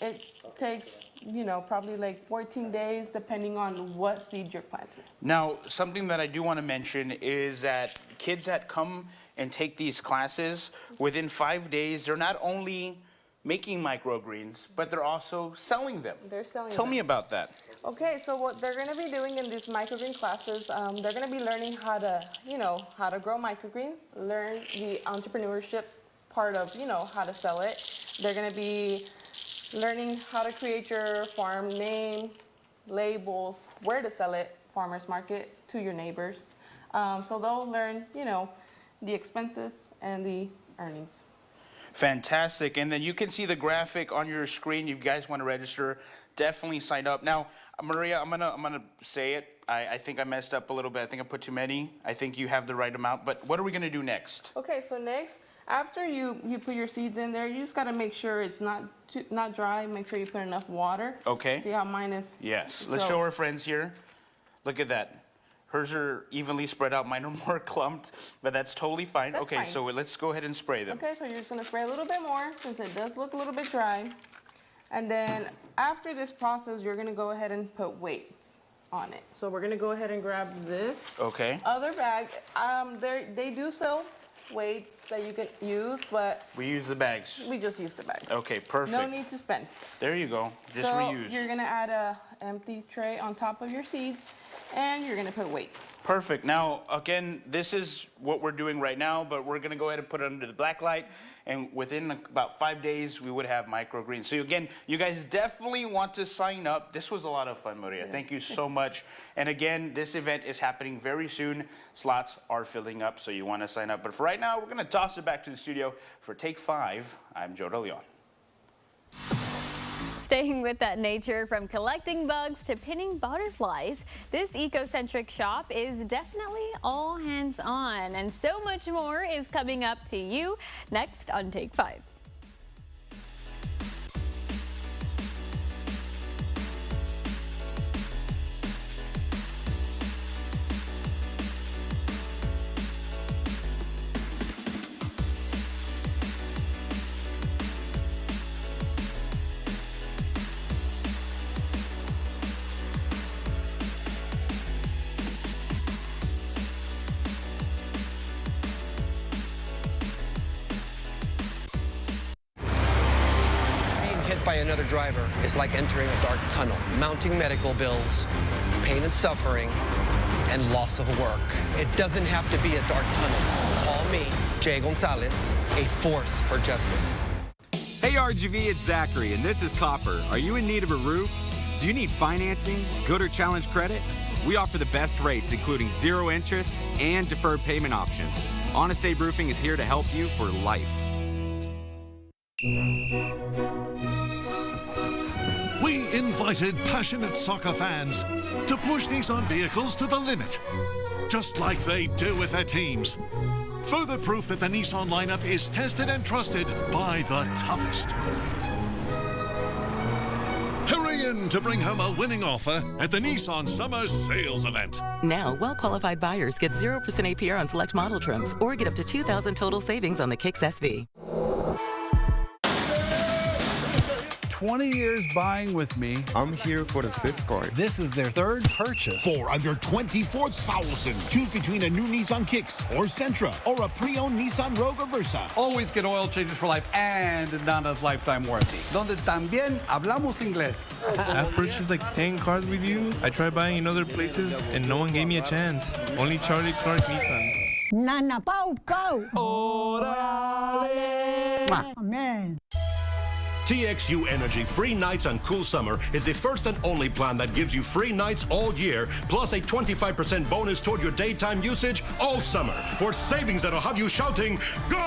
It takes, probably like 14 days, depending on what seed you're planting. Now, something that I do want to mention is that kids that come and take these classes, within 5 days, they're not only making microgreens, but they're also selling them. They're selling Tell them. me about that. Okay, so what they're going to be doing in these microgreen classes, they're going to be learning how to, how to grow microgreens, learn the entrepreneurship part of, how to sell it. They're going to be learning how to create your farm name, labels, where to sell it, farmers market, to your neighbors. So they'll learn, the expenses and the earnings. Fantastic. And then you can see the graphic on your screen. You guys want to register, definitely sign up. Now, Maria, I'm gonna say it. I think I messed up a little bit. I think I put too many. I think you have the right amount. But what are we gonna do next? Okay, so next, after you put your seeds in there, you just gotta make sure it's not dry. Make sure you put enough water. Okay. See how mine is? Yes. Let's show our friends here. Look at that. Hers are evenly spread out. Mine are more clumped, but that's totally fine. That's okay, fine. so let's go ahead and spray them. Okay, so you're just gonna spray a little bit more since it does look a little bit dry. And then after this process, you're gonna go ahead and put weights on it. So we're gonna go ahead and grab this Okay. other bag. They do sell weights that you can use, but We use the bags. we just use the bags. Okay, perfect. No need to spend. There you go. Just so reuse. You're gonna add a empty tray on top of your seeds, and you're gonna put weights. Perfect. Now, again, this is what we're doing right now, but we're going to go ahead and put it under the black light, and within about 5 days, we would have microgreens. So again, you guys definitely want to sign up. This was a lot of fun, Maria. Thank you so much. And again, this event is happening very soon. Slots are filling up, so you want to sign up. But for right now, we're going to toss it back to the studio for Take 5. I'm Joe De Leon. Staying with that nature, from collecting bugs to pinning butterflies, this eco-centric shop is definitely all hands-on, and so much more is coming up to you next on Take 5. By another driver is like entering a dark tunnel. Mounting medical bills, pain and suffering, and loss of work. It doesn't have to be a dark tunnel. Call me, Jay Gonzalez, a force for justice. Hey RGV, it's Zachary, and this is Copper. Are you in need of a roof? Do you need financing, good or challenge credit? We offer the best rates, including 0 interest and deferred payment options. Honest Abe Roofing is here to help you for life. We invited passionate soccer fans to push Nissan vehicles to the limit, just like they do with their teams. Further proof that the Nissan lineup is tested and trusted by the toughest. Hurry in to bring home a winning offer at the Nissan Summer Sales Event. Now, well-qualified buyers get 0% APR on select model trims or get up to $2,000 total savings on the Kicks SV. 20 years buying with me. I'm here for the 5th car. This is their 3rd purchase. For under $24,000. Choose between a new Nissan Kicks or Sentra or a pre-owned Nissan Rogue or Versa. Always get oil changes for life and Nana's lifetime warranty. Donde también hablamos inglés. I've purchased like 10 cars with you. I tried buying in other places and no one gave me a chance. Only Charlie Clark Nissan. Nana Pau Pau. Orale. Man. TXU Energy Free Nights and Cool Summer is the first and only plan that gives you free nights all year, plus a 25% bonus toward your daytime usage all summer, for savings that'll have you shouting, "Goal!"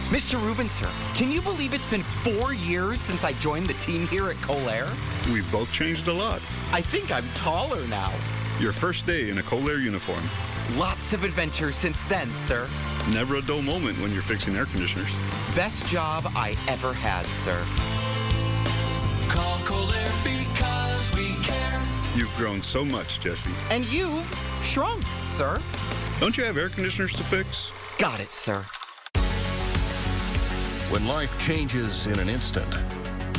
Mr. Rubin, sir, can you believe it's been 4 years since I joined the team here at Colair? We've both changed a lot. I think I'm taller now. Your first day in a Colair uniform. Lots of adventures since then, sir. Never a dull moment when you're fixing air conditioners. Best job I ever had, sir. Call Colair because we care. You've grown so much, Jesse. And you've shrunk, sir. Don't you have air conditioners to fix? Got it, sir. When life changes in an instant,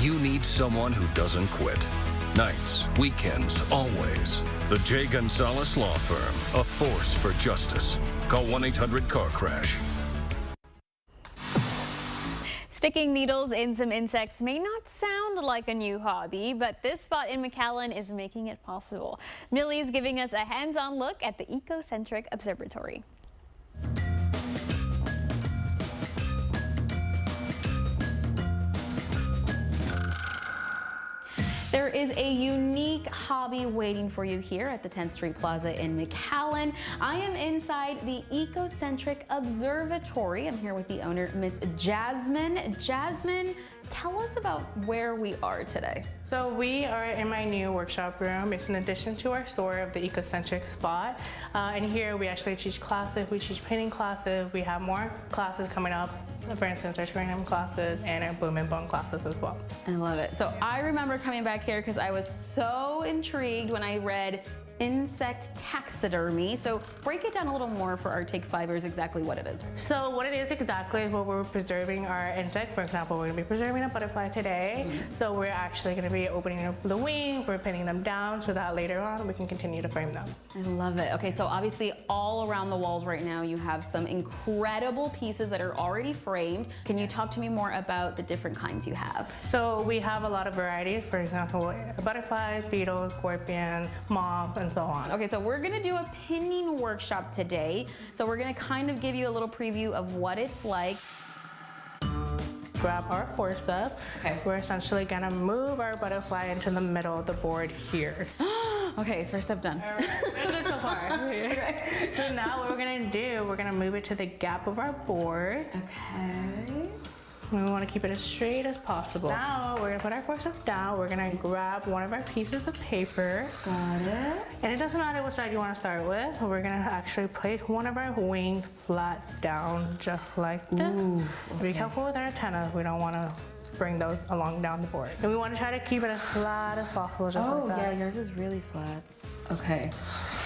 you need someone who doesn't quit. Nights, weekends, always. The Jay Gonzalez Law Firm, a force for justice. Call 1-800-CAR-CRASH. Sticking needles in some insects may not sound like a new hobby, but this spot in McAllen is making it possible. Millie is giving us a hands-on look at the Ecocentric Observatory. There is a unique hobby waiting for you here at the 10th Street Plaza in McAllen. I am inside the Ecocentric Observatory. I'm here with the owner, Miss Jasmine. Jasmine, tell us about where we are today. So we are in my new workshop room. It's an addition to our store of the Ecocentric spot. And here we actually teach classes. We teach painting classes. We have more classes coming up. For instance, our ceramic classes and our bloom and bone classes as well. I love it. So I remember coming back here because I was so intrigued when I read insect taxidermy. So break it down a little more for our Take Fivers, exactly what it is. So what it is exactly is what we're preserving our insect. For example, we're going to be preserving a butterfly today. So we're actually going to be opening up the wings, we're pinning them down so that later on we can continue to frame them. I love it. Okay, so obviously all around the walls right now you have some incredible pieces that are already framed. Can you talk to me more about the different kinds you have? So we have a lot of varieties. For example, butterflies, beetles, scorpions, moths, and so on. Okay, so we're gonna do a pinning workshop today. So we're gonna kind of give you a little preview of what it's like. Grab our forceps. Okay. We're essentially gonna move our butterfly into the middle of the board here. Okay, first step done. All right, that's good so far. Okay. So now what we're gonna do, we're gonna move it to the gap of our board. Okay. And we want to keep it as straight as possible. Now we're gonna put our forceps down. We're gonna grab one of our pieces of paper. Got it. And it doesn't matter what side you want to start with. We're gonna actually place one of our wings flat down, just like this. Ooh, okay. Be careful with our antennas. We don't want to bring those along down the board. And we want to try to keep it as flat as possible, just like that. Oh yeah, yours is really flat. Okay.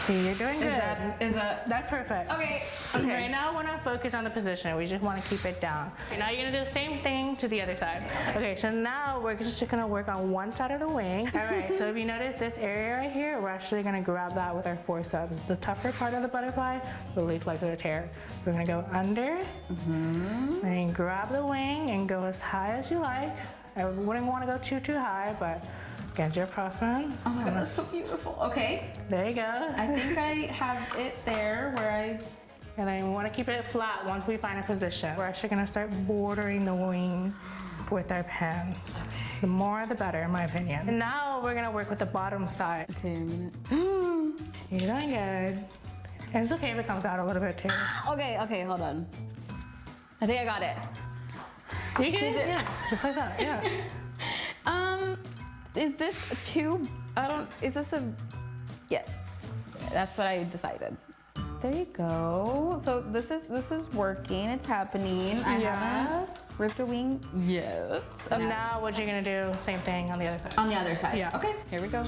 See, you're doing good. Is that That's perfect. Okay. Okay. Right now we're not focused on the position. We just want to keep it down. Okay, now you're gonna do the same thing to the other side. Okay, so now we're just gonna work on one side of the wing. All right, so if you notice this area right here, we're actually gonna grab that with our forceps. The tougher part of the butterfly, the least likely to tear. We're gonna go under, and grab the wing and go as high as you like. I wouldn't want to go too high, but get your puffin. Oh my god, that's so beautiful. Okay. There you go. I think I have it there where I... And then we want to keep it flat once we find a position. We're actually going to start bordering the wing with our pen. The more the better, in my opinion. And now we're going to work with the bottom side. Okay, a minute. You're doing good. And it's okay if it comes out a little bit too. Okay, hold on. I think I got it. You get it? Yeah, just like that, yeah. Is this is this a, yes, that's what I decided. There you go. So this is working, it's happening. I haven't ripped a wing yet. And now what you're gonna do, same thing on the other side. On the other side? Yeah. Okay, here we go.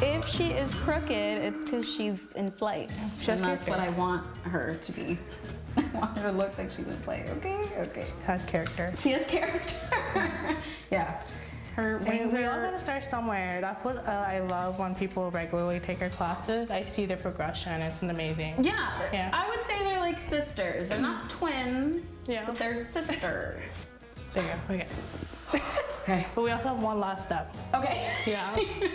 If she is crooked, it's because she's in flight. And that's what I want her to be. I want her to look like she's in flight, okay? Has character. She has character. Yeah. Her wings we all are... gotta start somewhere. That's what I love when people regularly take our classes. I see the progression. It's amazing. Yeah. I would say they're like sisters. They're not twins, but they're sisters. There you go. Okay. But we also have one last step. Okay. Yeah.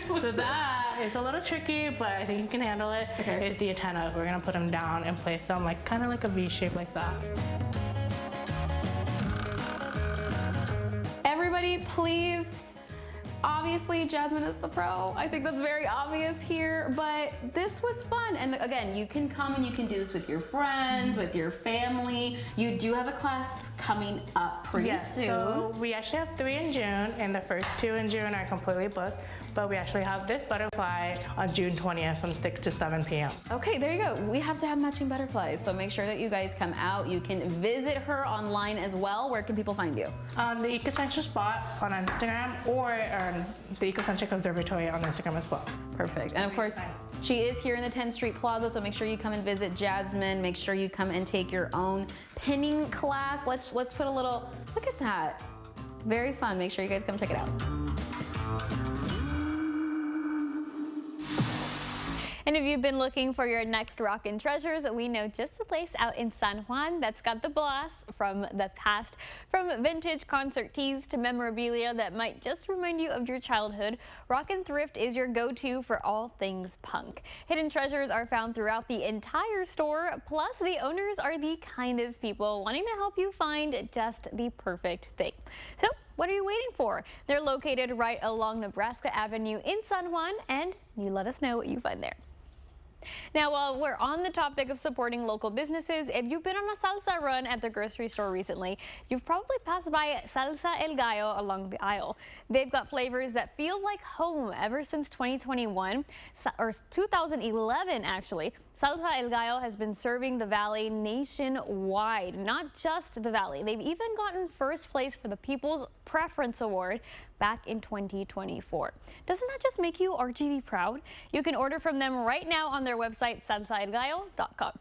So that is a little tricky, but I think you can handle it. Okay. It's the antennas. We're gonna put them down and place them like kind of like a V shape like that. Everybody, please. Obviously, Jasmine is the pro. I think that's very obvious here, but this was fun. And again, you can come and you can do this with your friends, with your family. You do have a class coming up pretty soon. So we actually have 3 in June, and the first 2 in June are completely booked. But we actually have this butterfly on June 20th from 6 to 7 p.m. Okay, there you go. We have to have matching butterflies, so make sure that you guys come out. You can visit her online as well. Where can people find you? The Ecocentric Spot on Instagram, or the Ecocentric Observatory on Instagram as well. Perfect. And of course, she is here in the 10th Street Plaza, so make sure you come and visit Jasmine. Make sure you come and take your own pinning class. Let's put a little, look at that. Very fun. Make sure you guys come check it out. And if you've been looking for your next rockin' treasures, we know just a place out in San Juan that's got the boss from the past. From vintage concert tees to memorabilia that might just remind you of your childhood, Rockin' Thrift is your go-to for all things punk. Hidden treasures are found throughout the entire store, plus the owners are the kindest people wanting to help you find just the perfect thing. So what are you waiting for? They're located right along Nebraska Avenue in San Juan, and you let us know what you find there. Now, while we're on the topic of supporting local businesses, if you've been on a salsa run at the grocery store recently, you've probably passed by Salsa El Gallo along the aisle. They've got flavors that feel like home ever since 2021, or 2011 actually. Salsa El Gallo has been serving the Valley nationwide, not just the Valley. They've even gotten first place for the People's Preference Award back in 2024. Doesn't that just make you RGV proud? You can order from them right now on their website, salsaelgallo.com.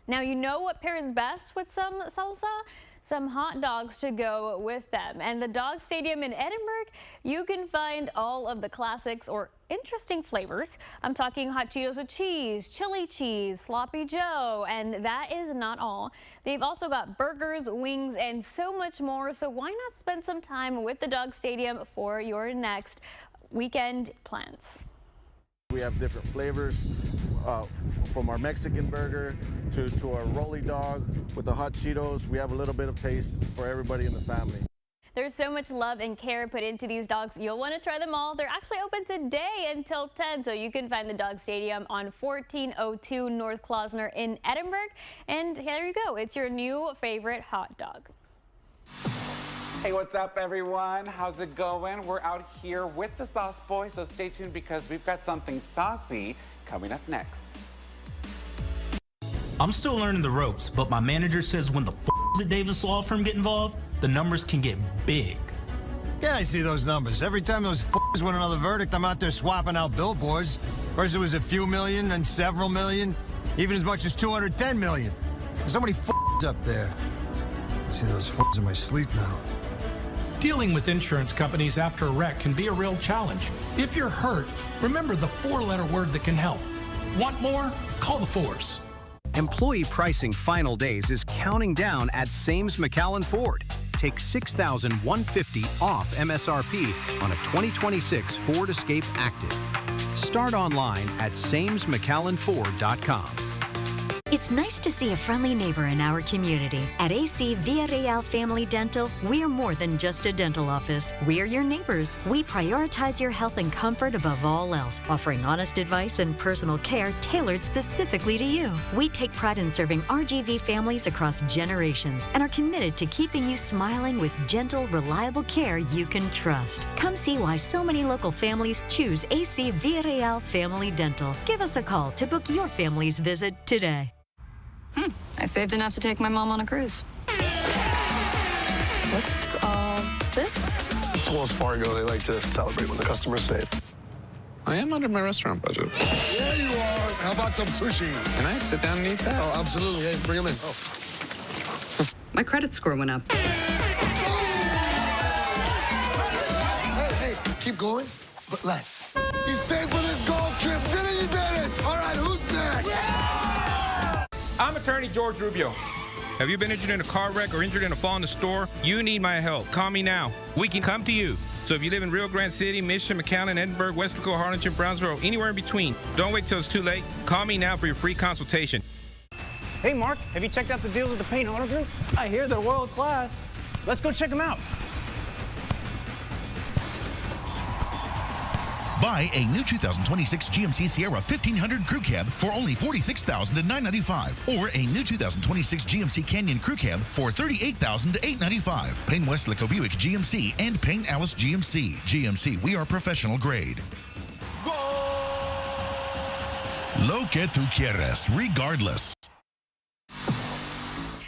Now, you know what pairs best with some salsa? Some hot dogs to go with them. And the Dog Stadium in Edinburg, you can find all of the classics or interesting flavors. I'm talking hot Cheetos with cheese, chili cheese, sloppy Joe, and that is not all. They've also got burgers, wings, and so much more. So why not spend some time with the Dog Stadium for your next weekend plans? We have different flavors, from our Mexican burger to our rolly dog with the hot Cheetos. We have a little bit of taste for everybody in the family. There's so much love and care put into these dogs. You'll want to try them all. They're actually open today until 10, so you can find the Dog Stadium on 1402 North Klausner in Edinburg. And there you go. It's your new favorite hot dog. Hey, what's up, everyone? How's it going? We're out here with the Sauce Boys, so stay tuned because we've got something saucy coming up next. I'm still learning the ropes, but my manager says when the at Davis Law Firm get involved, the numbers can get big. Yeah, I see those numbers. Every time those win another verdict, I'm out there swapping out billboards. First it was a few million, then several million, even as much as 210 million. There's so many up there. I see those in my sleep now. Dealing with insurance companies after a wreck can be a real challenge. If you're hurt, remember the 4-letter word that can help. Want more? Call the Force. Employee pricing final days is counting down at Sames McAllen Ford. Take $6,150 off MSRP on a 2026 Ford Escape Active. Start online at samesmcallenford.com. It's nice to see a friendly neighbor in our community. At AC Villarreal Family Dental, we're more than just a dental office. We're your neighbors. We prioritize your health and comfort above all else, offering honest advice and personal care tailored specifically to you. We take pride in serving RGV families across generations and are committed to keeping you smiling with gentle, reliable care you can trust. Come see why so many local families choose AC Villarreal Family Dental. Give us a call to book your family's visit today. I saved enough to take my mom on a cruise. What's all this? It's Wells Fargo. They like to celebrate when the customers save. I am under my restaurant budget. Yeah, you are. How about some sushi? Can I sit down and eat that? Oh, absolutely. Hey, bring them in. Oh. My credit score went up. Hey, keep going, but less. You saved for this golf trip, didn't you, Dennis? All right, who's next? I'm attorney George Rubio. Have you been injured in a car wreck or injured in a fall in the store? You need my help. Call me now. We can come to you. So if you live in Rio Grande City, Mission, McAllen, Edinburgh, Weslaco, Harlingen, Brownsville, or anywhere in between, don't wait till it's too late. Call me now for your free consultation. Hey, Mark, have you checked out the deals at the Paint Auto Group? I hear they're world class. Let's go check them out. Buy a new 2026 GMC Sierra 1500 Crew Cab for only $46,995, or a new 2026 GMC Canyon Crew Cab for $38,895. Payne Weslaco Buick GMC and Payne Alice GMC. GMC, we are professional grade. Lo que tú quieres, regardless.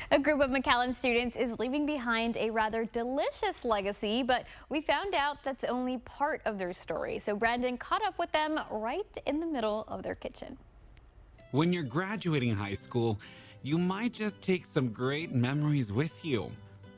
A group of McAllen students is leaving behind a rather delicious legacy, but we found out that's only part of their story. So Brandon caught up with them right in the middle of their kitchen. When you're graduating high school, you might just take some great memories with you.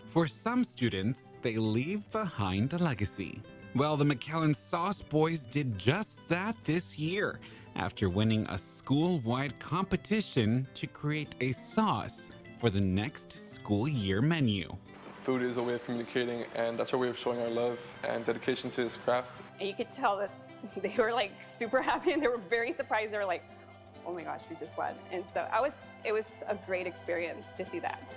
For some students, they leave behind a legacy. Well, the McAllen Sauce Boys did just that this year after winning a school-wide competition to create a sauce for the next school year menu. Food is a way of communicating, and that's our way of showing our love and dedication to this craft. And you could tell that they were like super happy and they were very surprised. They were like, oh my gosh, we just won. And so it was a great experience to see that.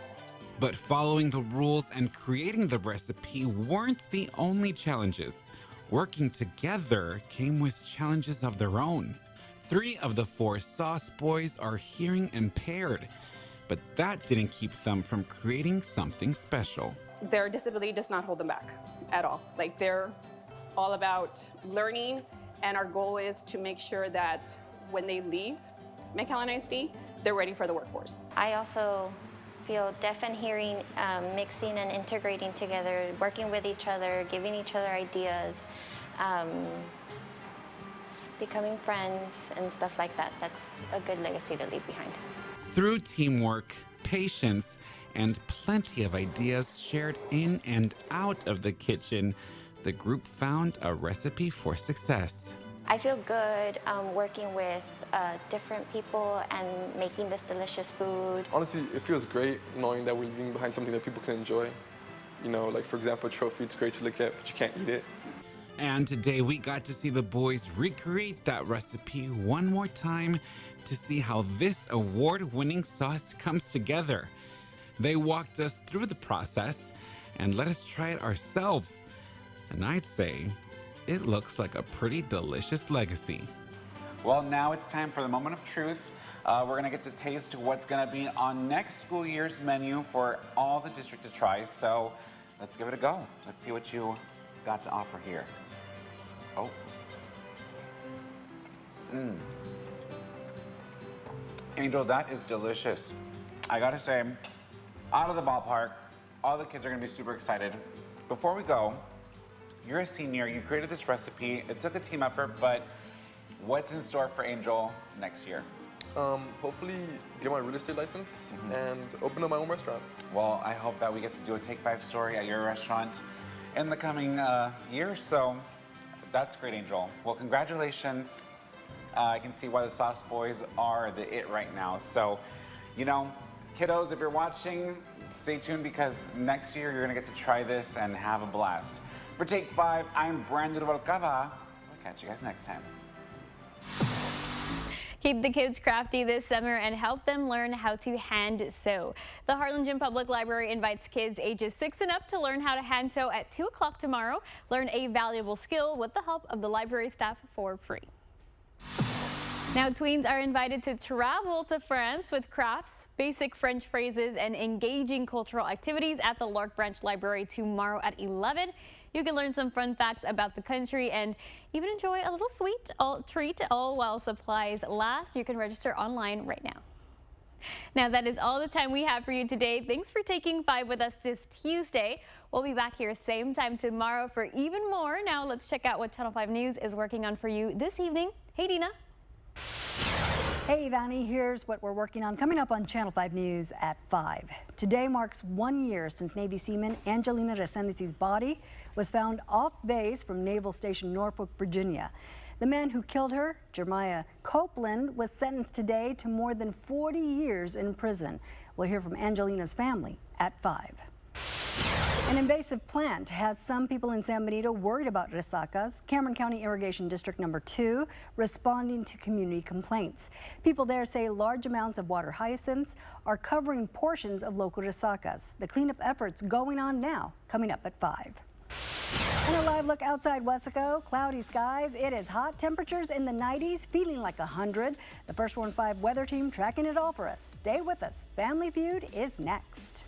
But following the rules and creating the recipe weren't the only challenges. Working together came with challenges of their own. 3 of the 4 Sauce Boys are hearing impaired, but that didn't keep them from creating something special. Their disability does not hold them back at all. Like, they're all about learning, and our goal is to make sure that when they leave McAllen ISD, they're ready for the workforce. I also feel deaf and hearing mixing and integrating together, working with each other, giving each other ideas, becoming friends and stuff like that. That's a good legacy to leave behind. Through teamwork, patience, and plenty of ideas shared in and out of the kitchen, the group found a recipe for success. I feel good working with different people and making this delicious food. Honestly, it feels great knowing that we're leaving behind something that people can enjoy. You know, like for example, a trophy, it's great to look at, but you can't eat it. And today we got to see the boys recreate that recipe one more time to see how this award-winning sauce comes together. They walked us through the process and let us try it ourselves. And I'd say it looks like a pretty delicious legacy. Well, now it's time for the moment of truth. We're gonna get to taste what's gonna be on next school year's menu for all the district to try. So let's give it a go. Let's see what you got to offer here. Oh. Angel, that is delicious. I gotta say, out of the ballpark, all the kids are gonna be super excited. Before we go, you're a senior, you created this recipe. It took a team effort, but what's in store for Angel next year? Hopefully get my real estate license and open up my own restaurant. Well, I hope that we get to do a Take 5 story at your restaurant in the coming year. So that's great, Angel. Well, congratulations. I can see why the Sauce Boys are the it right now. So, you know, kiddos, if you're watching, stay tuned because next year you're gonna get to try this and have a blast. For Take 5, I'm Brandon Rubalcaba. We'll catch you guys next time. Keep the kids crafty this summer and help them learn how to hand sew. The Harlingen Public Library invites kids ages 6 and up to learn how to hand sew at 2 o'clock tomorrow. Learn a valuable skill with the help of the library staff for free. Now, tweens are invited to travel to France with crafts, basic French phrases, and engaging cultural activities at the Lark Branch Library tomorrow at 11. You can learn some fun facts about the country and even enjoy a little sweet treat all while supplies last. You can register online right now. Now, that is all the time we have for you today. Thanks for taking 5 with us this Tuesday. We'll be back here same time tomorrow for even more. Now, let's check out what Channel 5 News is working on for you this evening. Hey, Dina. Hey, Donnie, here's what we're working on coming up on Channel 5 News at 5. Today marks 1 year since Navy seaman Angelina Resendez's body was found off base from Naval Station Norfolk, Virginia. The man who killed her, Jeremiah Copeland, was sentenced today to more than 40 years in prison. We'll hear from Angelina's family at 5. An invasive plant has some people in San Benito worried about resacas. Cameron County Irrigation District Number 2 responding to community complaints. People there say large amounts of water hyacinths are covering portions of local resacas. The cleanup efforts going on now, coming up at 5. And a live look outside Weslaco. Cloudy skies. It is hot. Temperatures in the 90s, feeling like 100. The First Warn 5 weather team tracking it all for us. Stay with us. Family Feud is next.